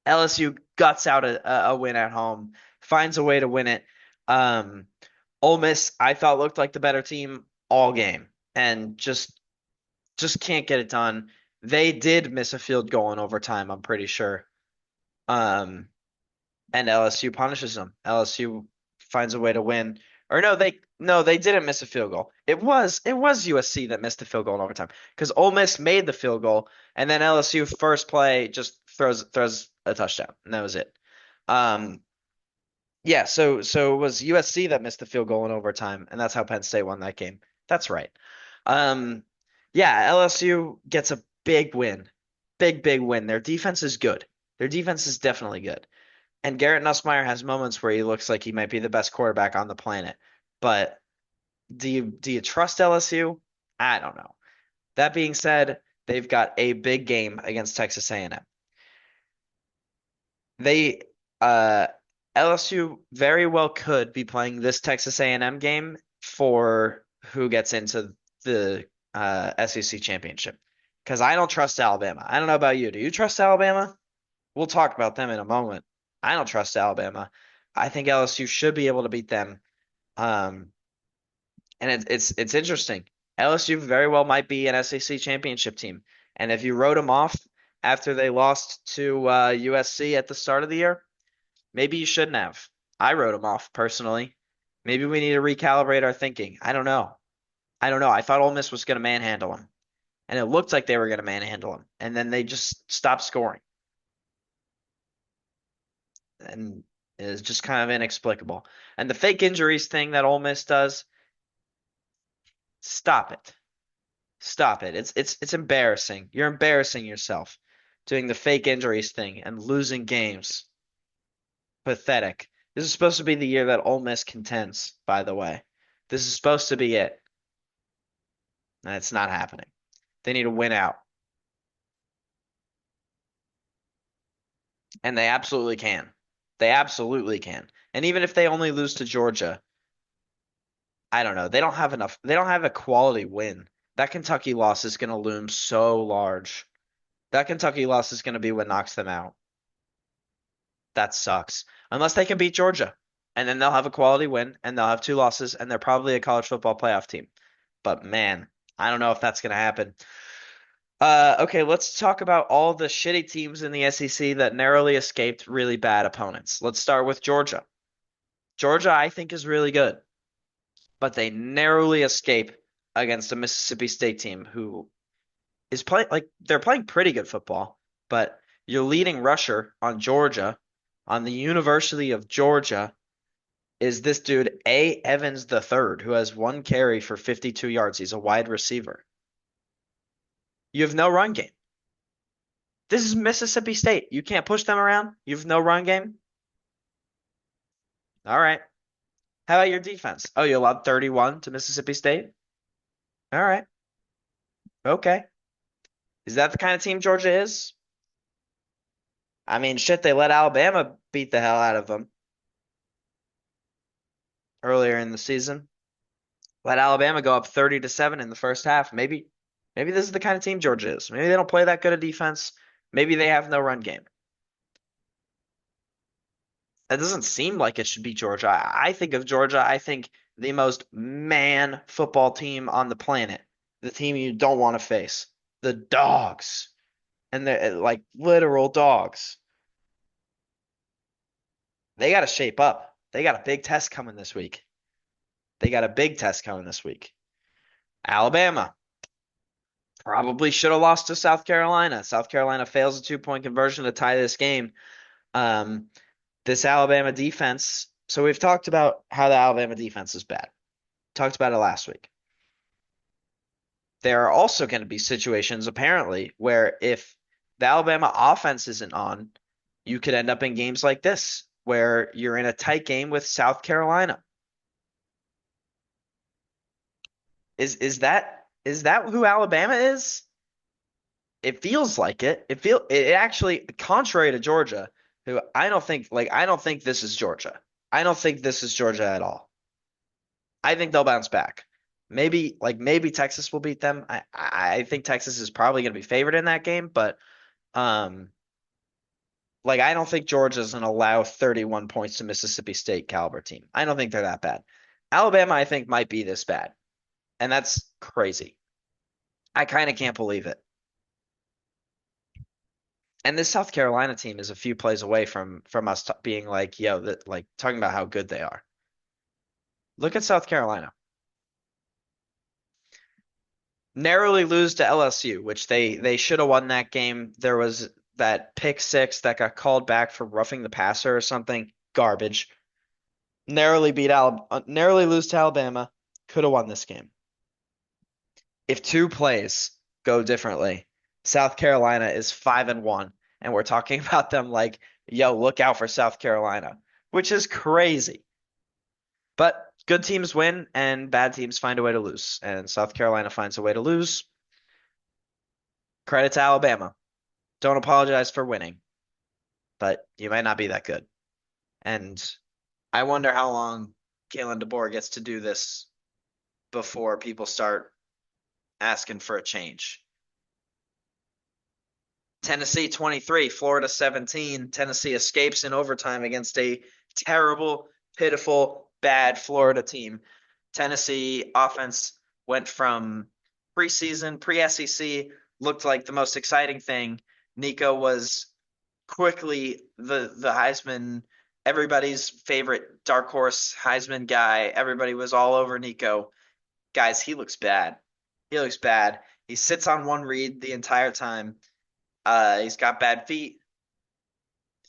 LSU guts out a win at home, finds a way to win it. Ole Miss, I thought looked like the better team all game and just can't get it done. They did miss a field goal in overtime, I'm pretty sure. Um, and LSU punishes them. LSU finds a way to win. Or no, they didn't miss a field goal. It was USC that missed the field goal in overtime because Ole Miss made the field goal, and then LSU first play just throws a touchdown, and that was it. Um, yeah, so it was USC that missed the field goal in overtime, and that's how Penn State won that game. That's right. Um, yeah, LSU gets a big win, big win. Their defense is good. Their defense is definitely good. And Garrett Nussmeier has moments where he looks like he might be the best quarterback on the planet. But do you trust LSU? I don't know. That being said, they've got a big game against Texas A&M. They LSU very well could be playing this Texas A&M game for who gets into the SEC championship. Because I don't trust Alabama. I don't know about you. Do you trust Alabama? We'll talk about them in a moment. I don't trust Alabama. I think LSU should be able to beat them. Um, and it's interesting. LSU very well might be an SEC championship team. And if you wrote them off after they lost to USC at the start of the year, maybe you shouldn't have. I wrote them off personally. Maybe we need to recalibrate our thinking. I don't know. I don't know. I thought Ole Miss was going to manhandle them, and it looked like they were going to manhandle them, and then they just stopped scoring. And is just kind of inexplicable. And the fake injuries thing that Ole Miss does, stop it. Stop it. It's embarrassing. You're embarrassing yourself doing the fake injuries thing and losing games. Pathetic. This is supposed to be the year that Ole Miss contends, by the way. This is supposed to be it. And it's not happening. They need to win out. And they absolutely can. They absolutely can. And even if they only lose to Georgia, I don't know. They don't have enough. They don't have a quality win. That Kentucky loss is going to loom so large. That Kentucky loss is going to be what knocks them out. That sucks. Unless they can beat Georgia. And then they'll have a quality win and they'll have two losses and they're probably a college football playoff team. But man, I don't know if that's going to happen. Okay, let's talk about all the shitty teams in the SEC that narrowly escaped really bad opponents. Let's start with Georgia. Georgia, I think, is really good, but they narrowly escape against a Mississippi State team who is playing like they're playing pretty good football, but your leading rusher on Georgia, on the University of Georgia, is this dude A. Evans the third, who has one carry for 52 yards. He's a wide receiver. You have no run game. This is Mississippi State. You can't push them around. You have no run game. All right. How about your defense? Oh, you allowed 31 to Mississippi State? All right. Okay. Is that the kind of team Georgia is? I mean, shit, they let Alabama beat the hell out of them earlier in the season. Let Alabama go up 30-7 in the first half. Maybe this is the kind of team Georgia is. Maybe they don't play that good a defense. Maybe they have no run game. That doesn't seem like it should be Georgia. I think of Georgia, I think the most man football team on the planet. The team you don't want to face. The dogs. And they're like literal dogs. They got to shape up. They got a big test coming this week. They got a big test coming this week. Alabama probably should have lost to South Carolina. South Carolina fails a 2-point conversion to tie this game. Um, this Alabama defense. So we've talked about how the Alabama defense is bad. Talked about it last week. There are also going to be situations, apparently, where if the Alabama offense isn't on, you could end up in games like this, where you're in a tight game with South Carolina. Is that who Alabama is? It feels like it. It actually, contrary to Georgia, who I don't think this is Georgia. I don't think this is Georgia at all. I think they'll bounce back. Maybe Texas will beat them. I think Texas is probably going to be favored in that game, but um I don't think Georgia's going to allow 31 points to Mississippi State caliber team. I don't think they're that bad. Alabama, I think, might be this bad, and that's crazy. I kind of can't believe it. And this South Carolina team is a few plays away from us being like, yo, that like talking about how good they are. Look at South Carolina. Narrowly lose to LSU, which they should have won that game. There was that pick six that got called back for roughing the passer or something. Garbage. Narrowly lose to Alabama. Could have won this game. If two plays go differently, South Carolina is 5-1, and we're talking about them like, yo, look out for South Carolina, which is crazy. But good teams win and bad teams find a way to lose, and South Carolina finds a way to lose. Credit to Alabama. Don't apologize for winning, but you might not be that good. And I wonder how long Kalen DeBoer gets to do this before people start asking for a change. Tennessee 23, Florida 17. Tennessee escapes in overtime against a terrible, pitiful, bad Florida team. Tennessee offense went from preseason, pre-SEC, looked like the most exciting thing. Nico was quickly the Heisman, everybody's favorite dark horse Heisman guy. Everybody was all over Nico. Guys, he looks bad. He looks bad. He sits on one read the entire time. He's got bad feet.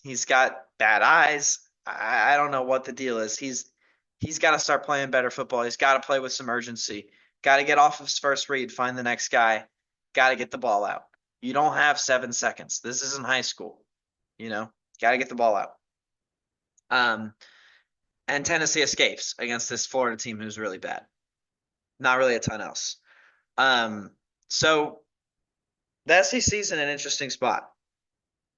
He's got bad eyes. I don't know what the deal is. He's got to start playing better football. He's got to play with some urgency. Got to get off of his first read, find the next guy. Got to get the ball out. You don't have 7 seconds. This isn't high school. Got to get the ball out. Um, and Tennessee escapes against this Florida team who's really bad. Not really a ton else. So the SEC is in an interesting spot.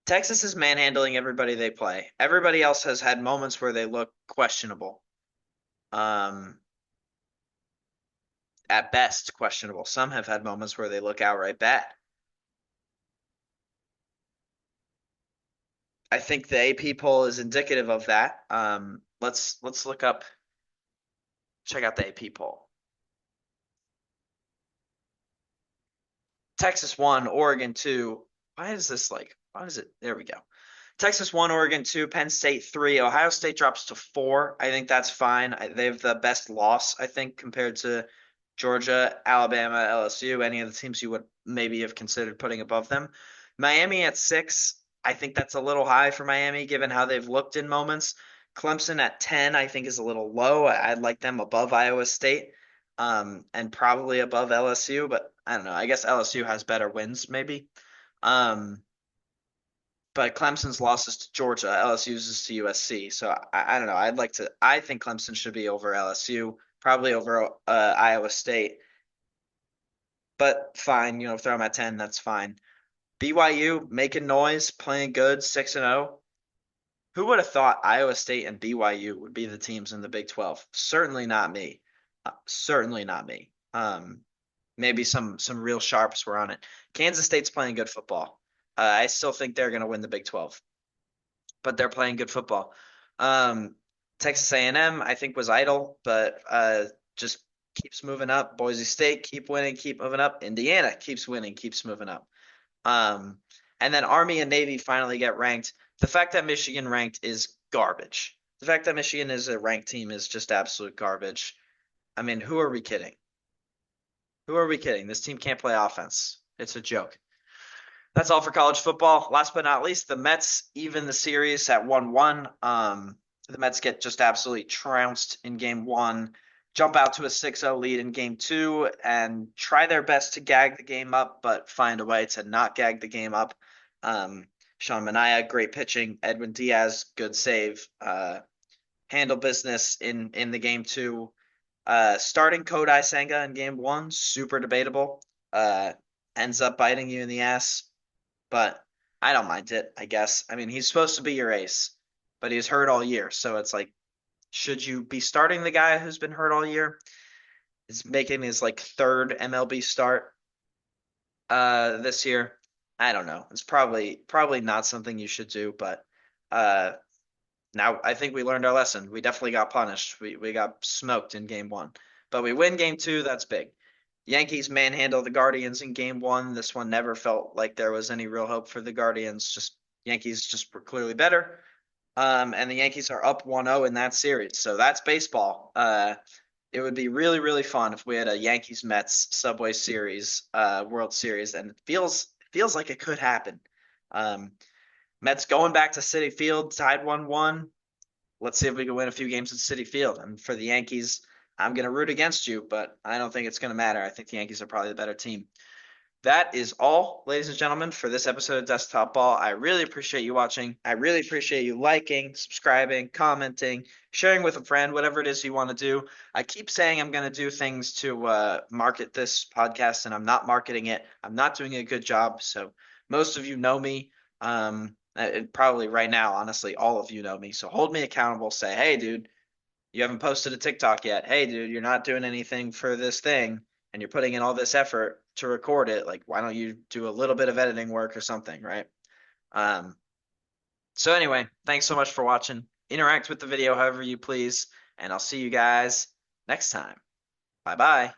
Texas is manhandling everybody they play. Everybody else has had moments where they look questionable. Um, at best, questionable. Some have had moments where they look outright bad. I think the AP poll is indicative of that. Let's look up, check out the AP poll. Texas 1, Oregon 2. Why is this like, why is it? There we go. Texas 1, Oregon 2, Penn State 3. Ohio State drops to 4. I think that's fine. They have the best loss, I think, compared to Georgia, Alabama, LSU, any of the teams you would maybe have considered putting above them. Miami at 6. I think that's a little high for Miami given how they've looked in moments. Clemson at 10, I think, is a little low. I'd like them above Iowa State, and probably above LSU, but I don't know. I guess LSU has better wins, maybe. Um, but Clemson's losses to Georgia, LSU's is to USC. So I don't know. I think Clemson should be over LSU, probably over Iowa State. But fine, throw them at 10, that's fine. BYU making noise, playing good, 6-0. Who would have thought Iowa State and BYU would be the teams in the Big 12? Certainly not me. Certainly not me. Maybe some real sharps were on it. Kansas State's playing good football. I still think they're going to win the Big 12, but they're playing good football. Texas A&M, I think, was idle, but just keeps moving up. Boise State, keep winning, keep moving up. Indiana keeps winning, keeps moving up. And then Army and Navy finally get ranked. The fact that Michigan ranked is garbage. The fact that Michigan is a ranked team is just absolute garbage. I mean, who are we kidding? Who are we kidding? This team can't play offense. It's a joke. That's all for college football. Last but not least, the Mets even the series at 1-1. The Mets get just absolutely trounced in game one, jump out to a 6-0 lead in game two, and try their best to gag the game up, but find a way to not gag the game up. Sean Manaea, great pitching. Edwin Diaz, good save. Handle business in the game two. Starting Kodai Senga in game one, super debatable. Ends up biting you in the ass, but I don't mind it, I guess. I mean, he's supposed to be your ace, but he's hurt all year. So it's like, should you be starting the guy who's been hurt all year? He's making his like third MLB start this year. I don't know. It's probably not something you should do, but now I think we learned our lesson. We definitely got punished. We got smoked in game one, but we win game two. That's big. Yankees manhandle the Guardians in game one. This one never felt like there was any real hope for the Guardians. Just Yankees just were clearly better. And the Yankees are up 1-0 in that series. So that's baseball. It would be really, really fun if we had a Yankees Mets Subway Series, World Series, and it feels like it could happen. Um, Mets going back to Citi Field, tied 1-1. Let's see if we can win a few games at Citi Field. And for the Yankees, I'm going to root against you, but I don't think it's going to matter. I think the Yankees are probably the better team. That is all, ladies and gentlemen, for this episode of Desktop Ball. I really appreciate you watching. I really appreciate you liking, subscribing, commenting, sharing with a friend, whatever it is you want to do. I keep saying I'm going to do things to market this podcast, and I'm not marketing it. I'm not doing a good job. So most of you know me. Probably right now, honestly, all of you know me. So hold me accountable. Say, hey, dude, you haven't posted a TikTok yet. Hey, dude, you're not doing anything for this thing and you're putting in all this effort to record it. Like, why don't you do a little bit of editing work or something, right? Um, so anyway, thanks so much for watching. Interact with the video however you please, and I'll see you guys next time. Bye bye.